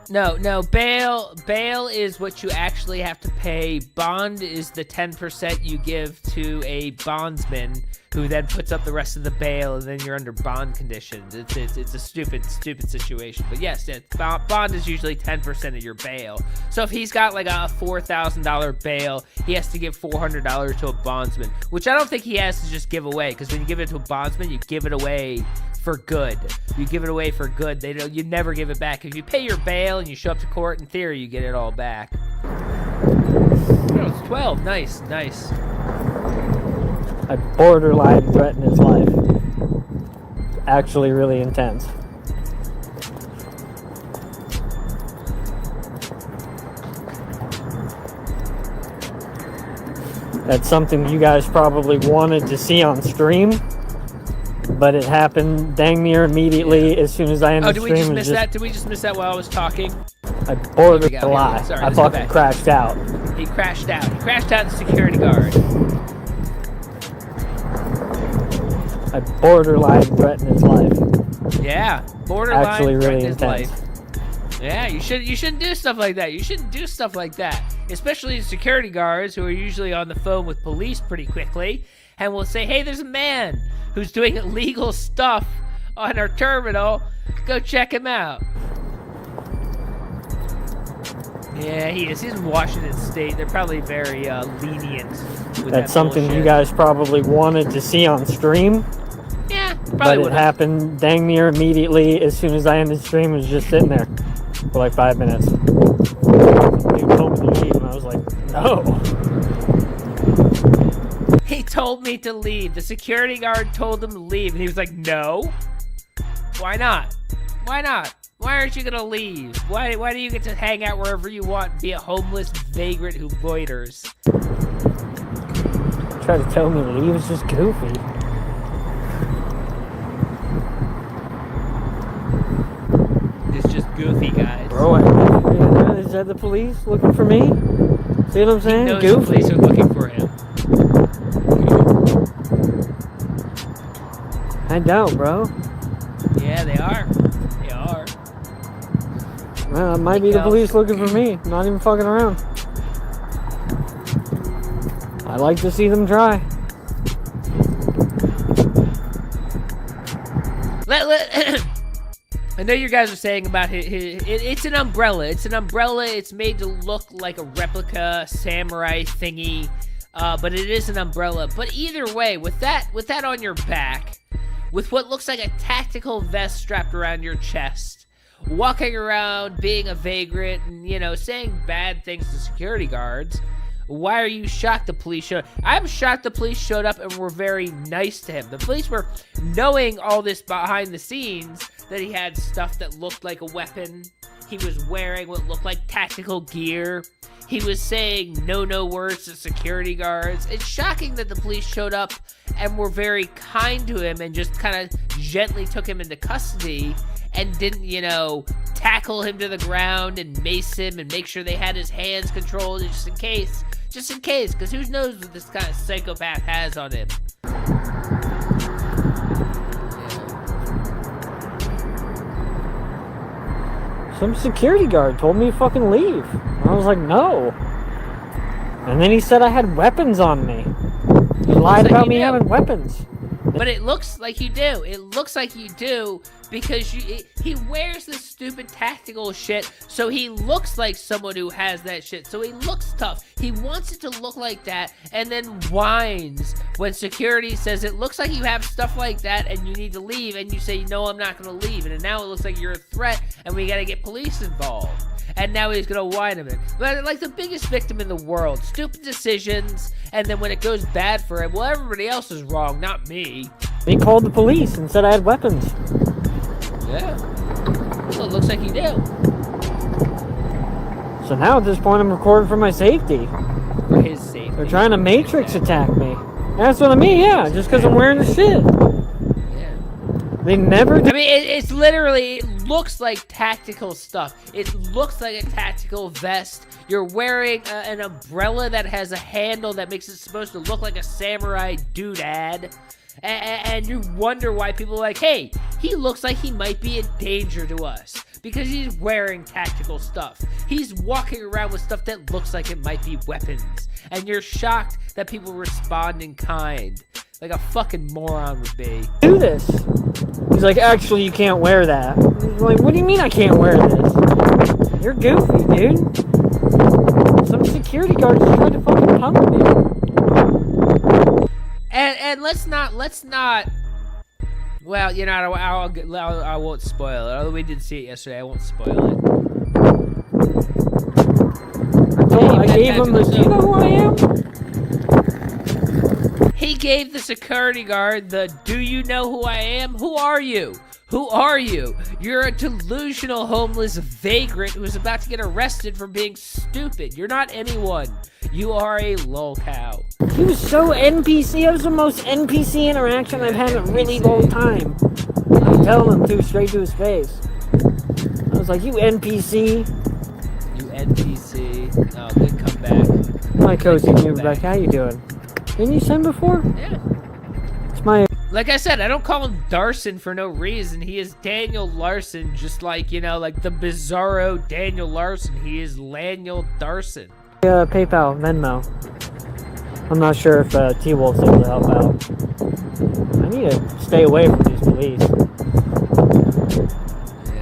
No, bail is what you actually have to pay. Bond is the 10% you give to a bondsman who then puts up the rest of the bail, and then you're under bond conditions. It's a stupid situation. But yes, bond is usually 10% of your bail. So if he's got like a $4,000 bail, he has to give $400 to a bondsman, which I don't think he has to just give away, because when you give it to a bondsman, you give it away for good. You give it away for good. You never give it back. If you pay your bail and you show up to court, in theory, you get it all back. It's 12. Nice. I borderline threatened his life. It's actually really intense. That's something you guys probably wanted to see on stream, but it happened dang near immediately as soon as I ended the stream. Did we just miss that? Did we just miss that while I was talking? I bordered the lie. Sorry, I fucking crashed out. He crashed out. He crashed out the security guard. I borderline threatened his life. Yeah, borderline actually really threatened his intense. life. Yeah, you shouldn't do stuff like that. You shouldn't do stuff like that. Especially security guards who are usually on the phone with police pretty quickly and will say, hey, there's a man who's doing illegal stuff on our terminal. Go check him out. Yeah, he is. He's in Washington State. They're probably very lenient with That's that something bullshit. you guys probably wanted to see on stream. Yeah, But probably it happened dang near immediately as soon as I ended the stream. I was just sitting there for like 5 minutes. He told me to leave, and I was like, no. He told me to leave. The security guard told him to leave, and he was like, no. Why not? Why not? Why aren't you gonna leave? Why do you get to hang out wherever you want and be a homeless vagrant who loiters? Tried to tell me to leave. It's just goofy. It's just goofy, guys. Bro, is that the police looking for me? See what I'm saying? He knows Goofy. the police are looking for him. I doubt, bro. Yeah, they are. They are. Well, it might be the police looking for me. Not even fucking around. I like to see them try. I know you guys are saying about it's an umbrella. It's an umbrella. It's made to look like a replica samurai thingy, but it is an umbrella. But either way, with that on your back, with what looks like a tactical vest strapped around your chest, walking around being a vagrant and, saying bad things to security guards, why are you shocked the police showed up? I'm shocked the police showed up and were very nice to him. The police were knowing all this behind the scenes, that he had stuff that looked like a weapon. He was wearing what looked like tactical gear. He was saying no words to security guards. It's shocking that the police showed up and were very kind to him and just kind of gently took him into custody and didn't, tackle him to the ground and mace him and make sure they had his hands controlled just in case, because who knows what this kind of psychopath has on him. Some security guard told me to fucking leave. I was like, no. And then he said I had weapons on me. He lied about me having weapons. But it looks like you do. It looks like you do because he wears this stupid tactical shit, so he looks like someone who has that shit. So he looks tough. He wants it to look like that, and then whines when security says it looks like you have stuff like that and you need to leave, and you say, no, I'm not going to leave. And now it looks like you're a threat, and we got to get police involved. And now he's going to whine a bit. But like the biggest victim in the world. Stupid decisions, and then when it goes bad for him, well, everybody else is wrong, not me. They called the police and said I had weapons. Yeah. Well, it looks like you do. So now at this point, I'm recording for my safety. For his safety. They're trying to Matrix attack me. That's what I mean, yeah, just because I'm wearing the shit. Yeah. They never I mean, it's literally, it looks like tactical stuff. It looks like a tactical vest. You're wearing an umbrella that has a handle that makes it supposed to look like a samurai doodad. And you wonder why people are like, hey, he looks like he might be a danger to us. Because he's wearing tactical stuff. He's walking around with stuff that looks like it might be weapons. And you're shocked that people respond in kind. Like a fucking moron would be. do this. He's like, actually, you can't wear that. I'm like, what do you mean I can't wear this? You're goofy, dude. Some security guard just tried to fucking punk me. And let's not. Well, you know, I won't spoil it. Although we did see it yesterday, I won't spoil it. I gave him the. Do you know who I am? He gave the security guard the, do you know who I am? Who are you? Who are you? You're a delusional homeless vagrant who's about to get arrested for being stupid. You're not anyone. You are a lolcow. He was so NPC. That was the most NPC interaction I've had in a really long time. I'm telling him to straight to his face. I was like, you NPC. You NPC. Oh, good comeback. My coach and you were like, how you doing? Didn't you send before? Yeah. It's my... Like I said, I don't call him Darson for no reason. He is Daniel Larson, just like, you know, like the bizarro Daniel Larson. He is Laniel Darson. PayPal, Venmo. I'm not sure if T-Wolf's able to help out. I need to stay away from these police.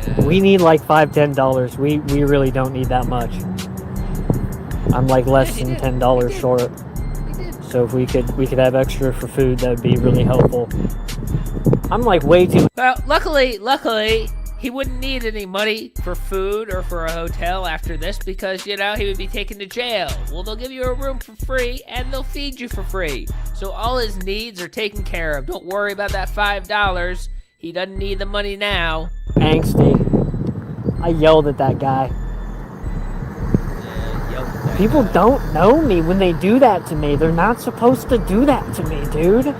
Yeah. We need like $5-10. We really don't need that much. I'm like less than $10 short. So if we could have extra for food, that would be really helpful. I'm like way too... Well, luckily, he wouldn't need any money for food or for a hotel after this because, you know, he would be taken to jail. Well, they'll give you a room for free and they'll feed you for free. So all his needs are taken care of. Don't worry about that $5. He doesn't need the money now. Angsty. I yelled at that guy. People don't know me when they do that to me. They're not supposed to do that to me, dude.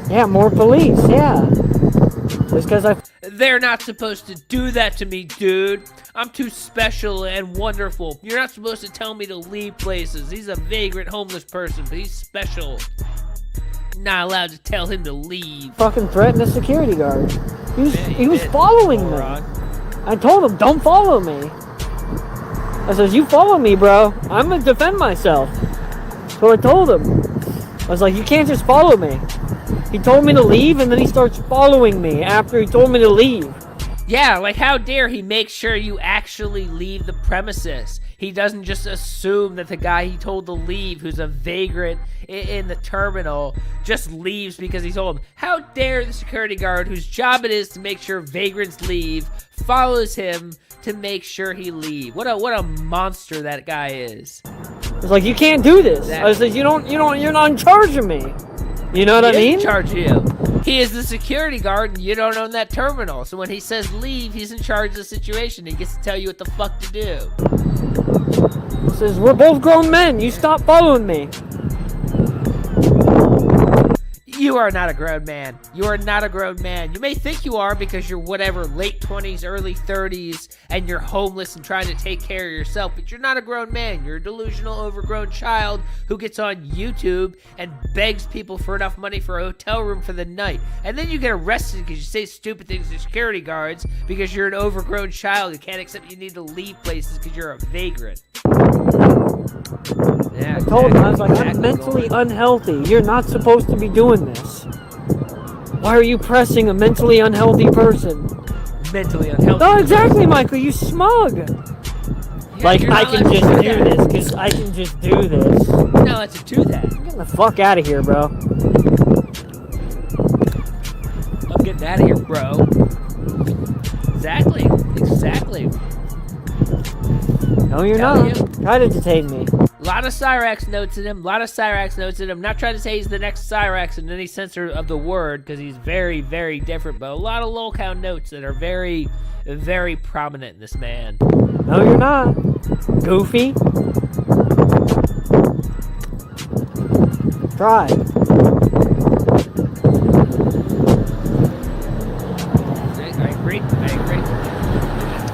Yeah, more police, yeah. Just because They're not supposed to do that to me, dude. I'm too special and wonderful. You're not supposed to tell me to leave places. He's a vagrant homeless person, but he's special. Not allowed to tell him to leave. fucking threatened a security guard. He was following me. I told him, don't follow me. I says, you follow me, bro. I'm gonna defend myself. So I told him. I was like, you can't just follow me. He told me to leave, and then he starts following me after he told me to leave. Yeah, like how dare he make sure you actually leave the premises. He doesn't just assume that the guy he told to leave, who's a vagrant in the terminal, just leaves because he told him. How dare the security guard, whose job it is to make sure vagrants leave, follows him to make sure he leave. What a monster that guy is. It's like, you can't do this. I was like, you're not in charge of me. You know what I mean? He is in charge of you. He is the security guard and you don't own that terminal. So when he says leave, he's in charge of the situation. He gets to tell you what the fuck to do. He says, we're both grown men. You stop following me. You are not a grown man. You are not a grown man. You may think you are because you're whatever, late 20s, early 30s, and you're homeless and trying to take care of yourself, but you're not a grown man. You're a delusional, overgrown child who gets on YouTube and begs people for enough money for a hotel room for the night. And then you get arrested because you say stupid things to security guards because you're an overgrown child who can't accept you need to leave places because you're a vagrant. Yeah, I told him, I was like, I'm mentally unhealthy. You're not supposed to be doing this. Why are you pressing a mentally unhealthy person? Mentally unhealthy. No, exactly, Michael. You smug. Yeah, Like, you're I not can allowed to just do do that. this, because I can just do this. You're not allowed to do that. Get the fuck out of here, bro. I'm getting out of here, bro. Exactly. No, you're Telling not. you. Try to detain me. A lot of Cyrax notes in him. Not trying to say he's the next Cyrax in any sense of the word, because he's very, very different. But a lot of lolcow notes that are very, very prominent in this man. No, you're not. Goofy. Try. I agree.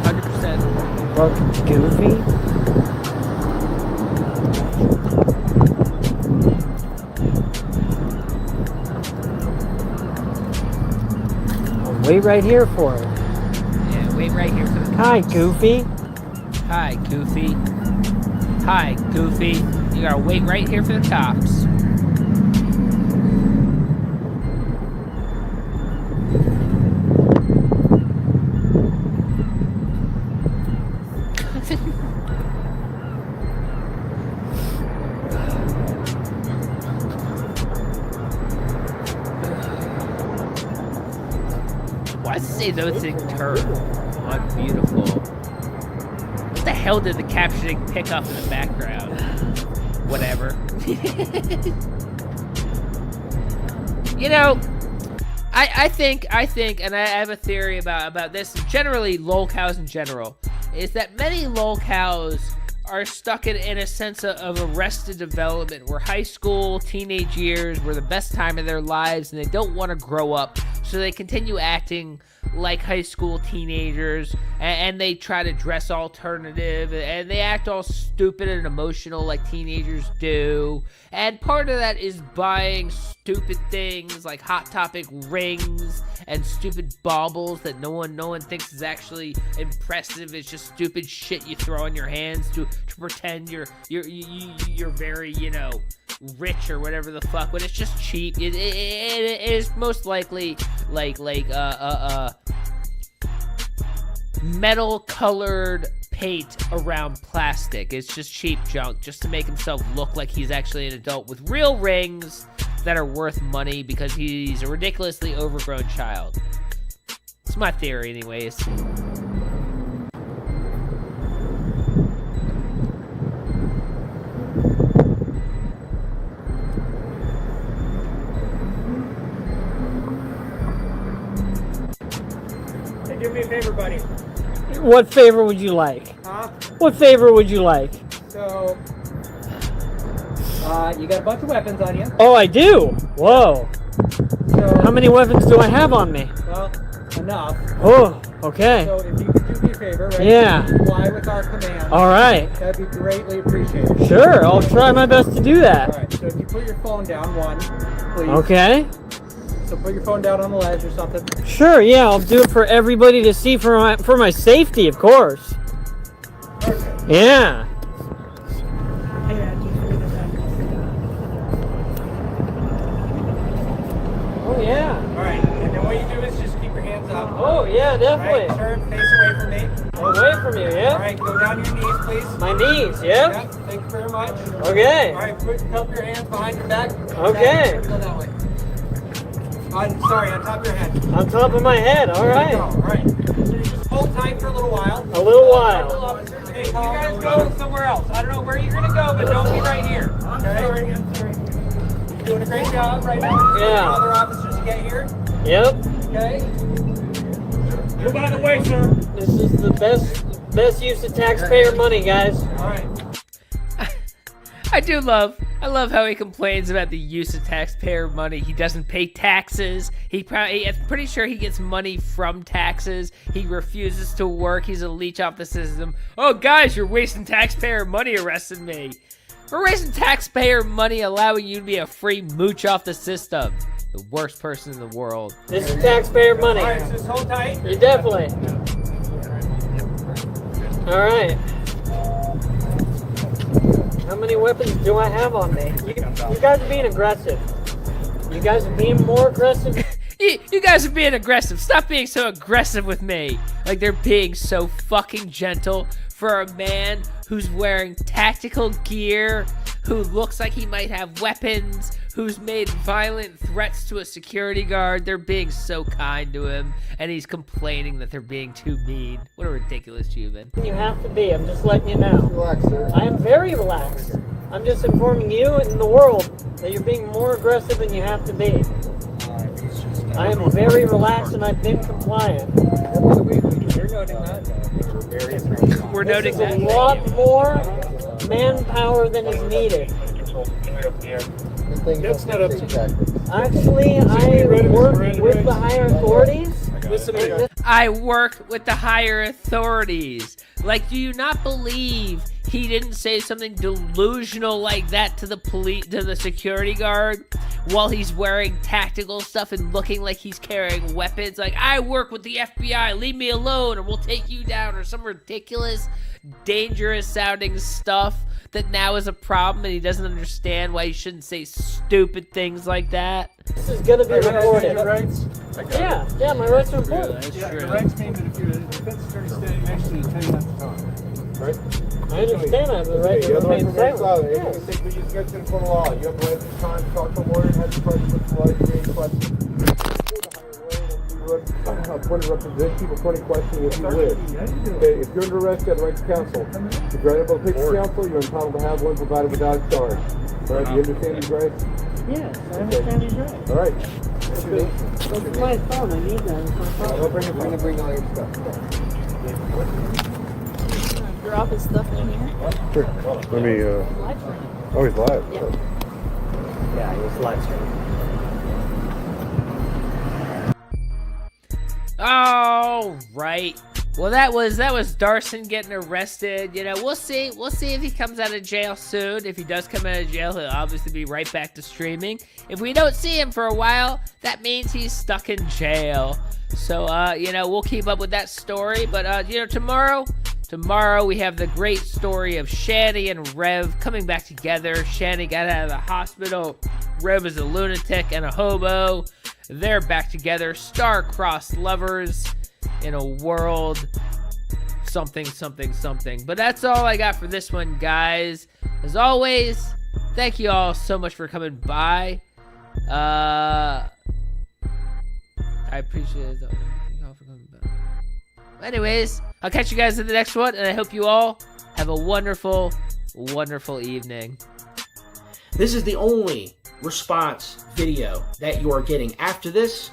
100%. Well, Goofy. I'll wait right here for it. Yeah, wait right here for the Hi, cops. Goofy. Hi, Goofy. You gotta wait right here for the cops. Why does it say those things turn? Oh, beautiful. What the hell did the captioning pick up in the background? Whatever. You know, I think, and I have a theory about this, generally lolcows in general, is that many lolcows are stuck in a sense of arrested development where high school, teenage years were the best time of their lives and they don't want to grow up, so they continue acting like high school teenagers, and they try to dress alternative, and they act all stupid and emotional like teenagers do. And part of that is buying stupid things like Hot Topic rings and stupid baubles that no one thinks is actually impressive. It's just stupid shit you throw in your hands to pretend you're very, you know, rich or whatever the fuck, but it's just cheap. It is most likely like metal colored paint around plastic. It's just cheap junk just to make himself look like he's actually an adult with real rings that are worth money because he's a ridiculously overgrown child. It's my theory anyways. Do me a favor, buddy. What favor would you like? Huh? What favor would you like? So, you got a bunch of weapons on you. Oh, I do? Whoa. So, How many weapons do I have on me? well, enough. Oh, okay. So, if you could do me a favor, right? Yeah. Comply with our command. All right. That'd be greatly appreciated. Sure, I'll try my best to do All that. right. So, if you put your phone down, please. Okay. So, put your phone down on the ledge or something. Sure, yeah, I'll do it for everybody to see for my safety, of course. Perfect. Yeah. Hey, man, just figure this out. Oh, yeah. All right. And then what you do is just keep your hands up. Oh, yeah, All right. definitely. Turn, face away from me. Away from you, All yeah? right. Go down your knees, please. My knees, yeah? Yep. Thank you very much. Okay. All right. Cup your hands behind your back. Okay. Go that way. On top of your head. On top of my head, all There you right. go. All right. So you just hold tight for a little while. A little while. Hey, you guys go somewhere else. I don't know where you're going to go, but don't be right here. Okay? I'm sorry. You're doing a great job right now. Yeah. Other officers to get here. Yep. Okay? Move out of the way, sir. This is the best use of taxpayer money, guys. All right. I love how he complains about the use of taxpayer money. He doesn't pay taxes. I'm pretty sure he gets money from taxes. He refuses to work. He's a leech off the system. Oh, guys, you're wasting taxpayer money arresting me. We're wasting taxpayer money allowing you to be a free mooch off the system. The worst person in the world. This is taxpayer money. All right, so just hold tight. You definitely. All right. How many weapons do I have on me? You guys are being aggressive. You guys are being more aggressive. You guys are being aggressive. Stop being so aggressive with me. Like, they're being so fucking gentle for a man who's wearing tactical gear, who looks like he might have weapons, who's made violent threats to a security guard. They're being so kind to him, and he's complaining that they're being too mean. What a ridiculous human. You have to be. I'm just letting you know. Relax, sir. I am very relaxed. I'm just informing you and the world that you're being more aggressive than you have to be. I am very relaxed and I've been compliant. You're noting that. We're noting This is that. a lot more manpower than is needed. That's not up to you. Actually, I work with the higher authorities. I work with the higher authorities. Like, do you not believe he didn't say something delusional like that to the to the security guard while he's wearing tactical stuff and looking like he's carrying weapons? Like, I work with the FBI, leave me alone or we'll take you down, or some ridiculous, dangerous sounding stuff that now is a problem and he doesn't understand why he shouldn't say stupid things like that. This is gonna be recorded. Rights? Yeah, my rights are important. That's Yeah, true. the rights mean that if you're a defense attorney standing next to you, tell you not to talk. Right? I understand I have the right to remain silent. You can think we use against it for the law. You have the right to time to talk to a lawyer and have the right to put the law to any question. Appointed represent people for any question if you wish. Okay, if you're under arrest, you have the right to counsel. If you're unable to take counsel, you're entitled to have one provided without charge. All right, do you understand these rights? Yes, I understand these rights. All right. It's my phone. I need that. It's my phone. I'll bring all your stuff. Drop his stuff in here. Sure. Let me, oh, he's live. Yeah, he was live streaming. All right. Well, that was Darson getting arrested. You know, we'll see if he comes out of jail soon. If he does come out of jail, he'll obviously be right back to streaming. If we don't see him for a while, that means he's stuck in jail. So, you know, we'll keep up with that story. But, you know, tomorrow we have the great story of Shani and Rev coming back together. Shani got out of the hospital. Rev is a lunatic and a hobo. They're back together, star-crossed lovers in a world something. But that's all I got for this one, guys. As always, thank you all so much for coming by. I appreciate it. Thank you all for coming by. Anyways, I'll catch you guys in the next one, and I hope you all have a wonderful, wonderful evening. This is the only response video that you are getting. After this,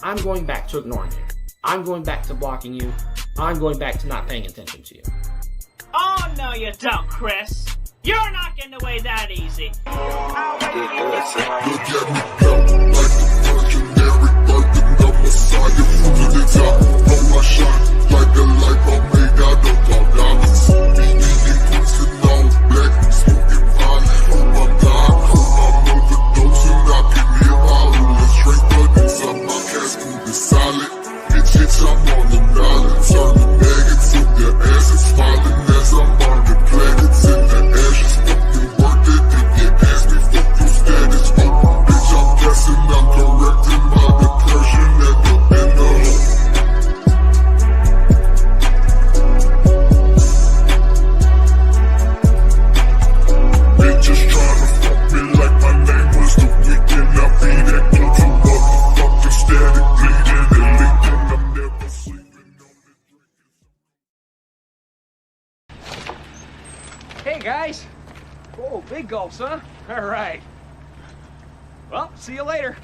I'm going back to ignoring you. I'm going back to blocking you. I'm going back to not paying attention to you. Oh, no, you don't, Chris. You're not getting away that easy. Hey, guys. Oh, big gulps, huh? All right. Well, see you later.